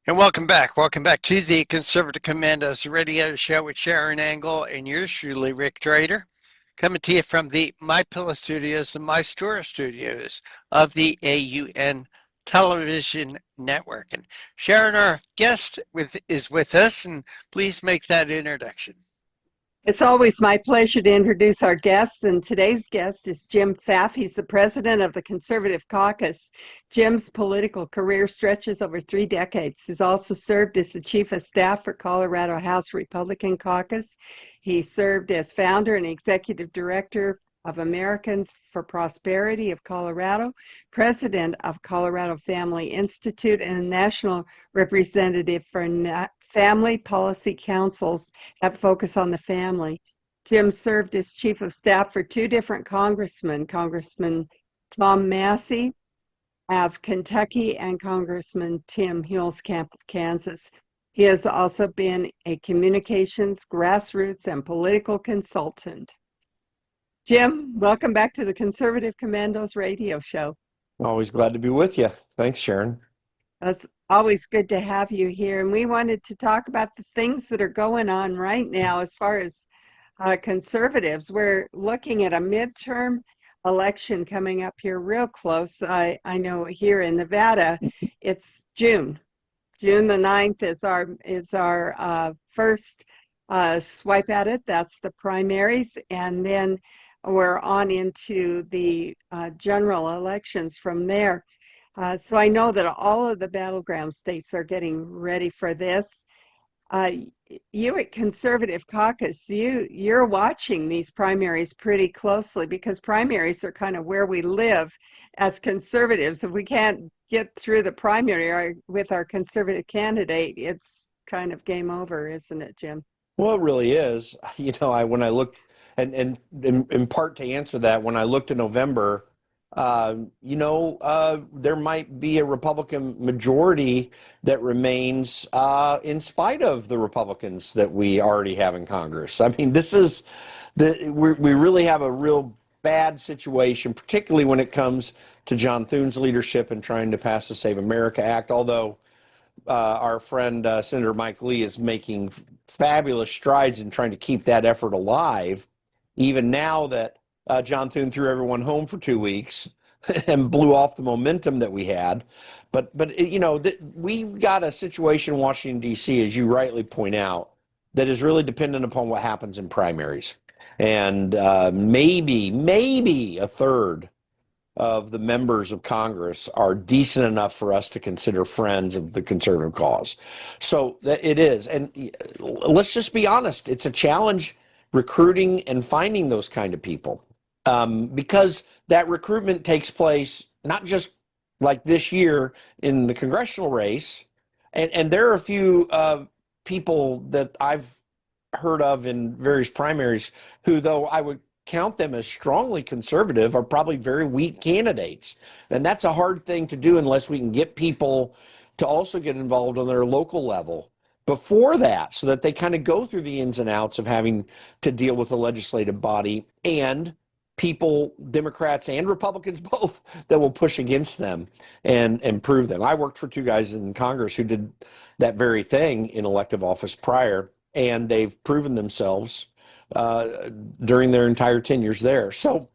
And welcome back. Welcome back to the Conservative Commandos Radio Show with Sharon, Engel, and yours truly, Rick Trader. Coming to you from the My Pillow Studios and My Store Studios of the AUN Television Network. And Sharon, our guest is with us, and please make that introduction. It's always my pleasure to introduce our guests, and today's guest is Jim Pfaff. He's the president of the Conservative Caucus. Jim's political career stretches over 3 decades. He's also served as the chief of staff for Colorado House Republican Caucus. He served as founder and executive director of Americans for Prosperity of Colorado, president of Colorado Family Institute, and a national representative for Family Policy Councils that focus on the family. Jim served as chief of staff for 2 different congressmen, Congressman Tom Massey of Kentucky and Congressman Tim Huelskamp of Kansas. He has also been a communications, grassroots, and political consultant. Jim, welcome back to the Conservative Commandos Radio Show. Always glad to be with you. Thanks, Sharon. That's always good to have you here. And we wanted to talk about the things that are going on right now as far as conservatives. We're looking at a midterm election coming up here real close. I know here in Nevada, it's June. June the 9th is our first swipe at it. That's the primaries. And then we're on into the general elections from there. So I know that all of the battleground states are getting ready for this. You at Conservative Caucus, you're watching these primaries pretty closely because primaries are kind of where we live as conservatives. If we can't get through the primary with our conservative candidate, it's kind of game over, isn't it, Jim? Well, it really is. When I look, and in part to answer that, when I looked at November, there might be a Republican majority that remains in spite of the Republicans that we already have in Congress. I mean, we really have a real bad situation, particularly when it comes to John Thune's leadership in trying to pass the Save America Act, although our friend Senator Mike Lee is making fabulous strides in trying to keep that effort alive, even now that John Thune threw everyone home for 2 weeks and blew off the momentum that we had. But we've got a situation in Washington, D.C., as you rightly point out, that is really dependent upon what happens in primaries. And maybe a third of the members of Congress are decent enough for us to consider friends of the conservative cause. So it is. And let's just be honest, it's a challenge recruiting and finding those kind of people. Because that recruitment takes place not just like this year in the congressional race, and there are a few people that I've heard of in various primaries who, though I would count them as strongly conservative, are probably very weak candidates. And that's a hard thing to do unless we can get people to also get involved on their local level before that, so that they kind of go through the ins and outs of having to deal with the legislative body and people, Democrats and Republicans both, that will push against them and improve them. I worked for 2 guys in Congress who did that very thing in elective office prior, and they've proven themselves during their entire tenures there. So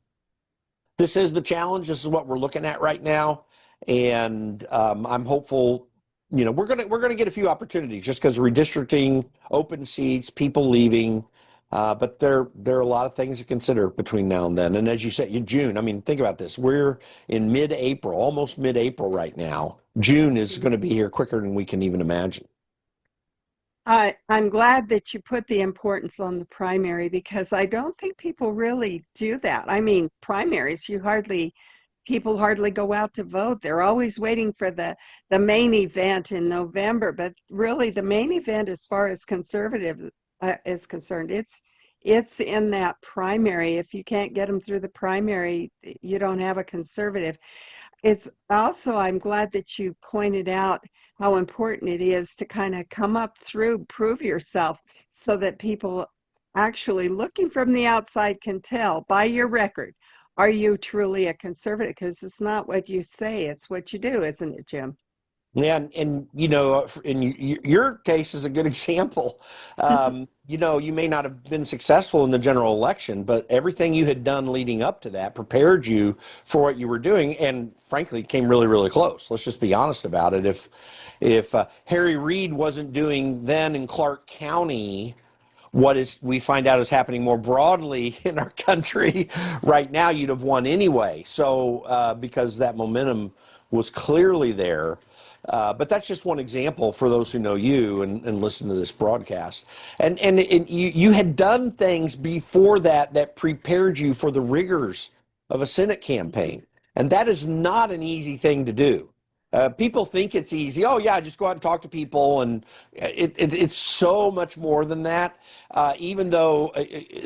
this is the challenge. This is what we're looking at right now, and I'm hopeful. We're gonna get a few opportunities just because of redistricting, open seats, people leaving. But there are a lot of things to consider between now and then. And as you said, in June, I mean, think about this. We're in mid-April, almost mid-April right now. June is going to be here quicker than we can even imagine. I'm glad that you put the importance on the primary because I don't think people really do that. I mean, primaries, people hardly go out to vote. They're always waiting for the main event in November. But really, the main event as far as conservative is concerned, it's in that primary. If you can't get them through the primary, you don't have a conservative. It's also, I'm glad that you pointed out how important it is to kind of come up through, prove yourself, so that people actually looking from the outside can tell by your record, are you truly a conservative? Because it's not what you say, it's what you do, isn't it, Jim? Yeah, and in your case is a good example. You may not have been successful in the general election, but everything you had done leading up to that prepared you for what you were doing, and frankly, came really, really close. Let's just be honest about it. If Harry Reid wasn't doing then in Clark County what is we find out is happening more broadly in our country right now, you'd have won anyway. So because that momentum was clearly there. But that's just one example for those who know you and listen to this broadcast. And you had done things before that prepared you for the rigors of a Senate campaign. And that is not an easy thing to do. People think it's easy. Oh, yeah, just go out and talk to people. And it's so much more than that. Even though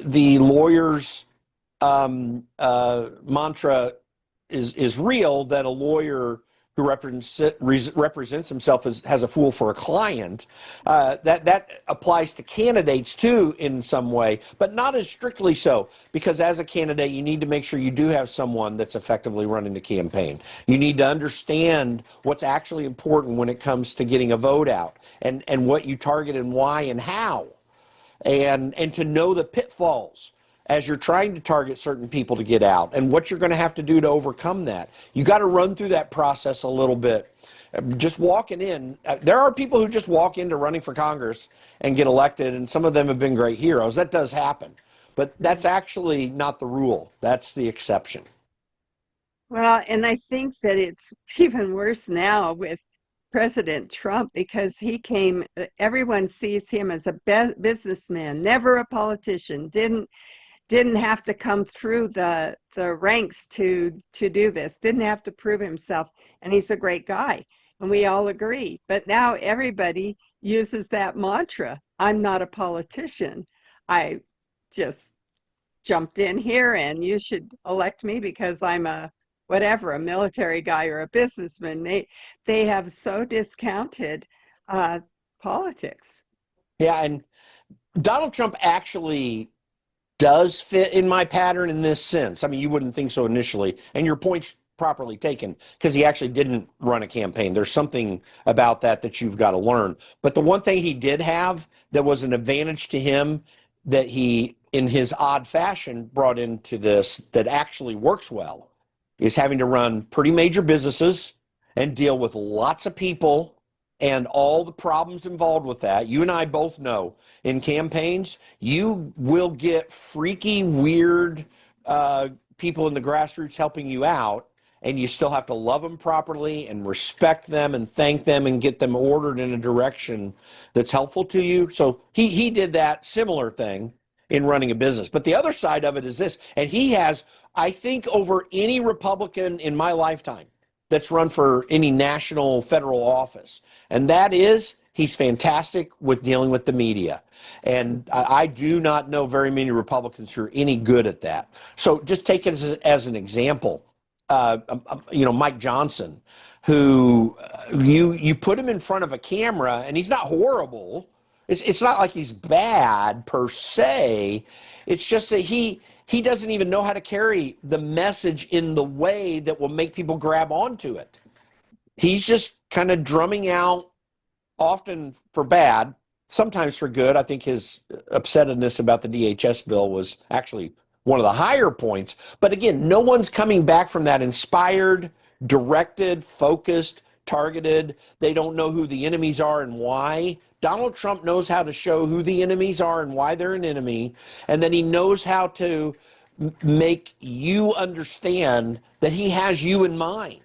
the lawyer's mantra is real, that a lawyer who represents himself as has a fool for a client, that applies to candidates too in some way, but not as strictly so, because as a candidate, you need to make sure you do have someone that's effectively running the campaign. You need to understand what's actually important when it comes to getting a vote out, and what you target and why and how, and to know the pitfalls as you're trying to target certain people to get out, and what you're going to have to do to overcome that. You got to run through that process a little bit. Just walking in, there are people who just walk into running for Congress and get elected, and some of them have been great heroes. That does happen. But that's actually not the rule. That's the exception. Well, and I think that it's even worse now with President Trump, because everyone sees him as a businessman, never a politician, didn't have to come through the ranks to do this, didn't have to prove himself, and he's a great guy, and we all agree. But now everybody uses that mantra, I'm not a politician, I just jumped in here and you should elect me because I'm a military guy or a businessman. They have so discounted politics. Yeah, and Donald Trump actually does fit in my pattern in this sense. I mean, you wouldn't think so initially, and your point's properly taken, because he actually didn't run a campaign. There's something about that you've got to learn. But the one thing he did have that was an advantage to him, that he, in his odd fashion, brought into this that actually works well, is having to run pretty major businesses and deal with lots of people and all the problems involved with that. You and I both know in campaigns, you will get freaky, weird people in the grassroots helping you out, and you still have to love them properly and respect them and thank them and get them ordered in a direction that's helpful to you. So he did that similar thing in running a business. But the other side of it is this, and he has, I think, over any Republican in my lifetime that's run for any national federal office. And that is, he's fantastic with dealing with the media. And I do not know very many Republicans who are any good at that. So just take it as an example. Mike Johnson, who you put him in front of a camera, and he's not horrible. It's not like he's bad per se. It's just that he doesn't even know how to carry the message in the way that will make people grab onto it. He's just kind of drumming out, often for bad, sometimes for good. I think his upsetness about the DHS bill was actually one of the higher points. But again, no one's coming back from that inspired, directed, focused, targeted. They don't know who the enemies are and why. Donald Trump knows how to show who the enemies are and why they're an enemy, and then he knows how to make you understand that he has you in mind.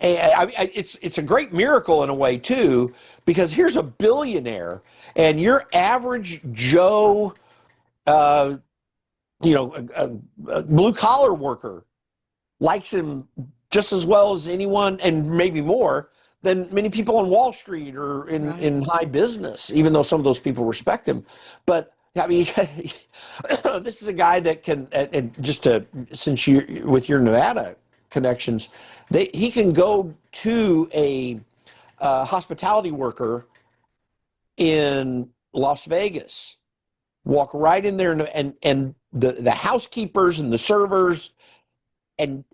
And it's a great miracle in a way too, because here's a billionaire, and your average Joe, a blue collar worker likes him just as well as anyone, and maybe more than many people on Wall Street or in high business, even though some of those people respect him. But I mean, this is a guy that can, and since you with your Nevada connections, he can go to a hospitality worker in Las Vegas, walk right in there, and the housekeepers and the servers, and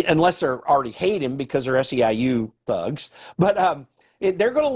unless they already hate him because they're SEIU thugs, but they're going to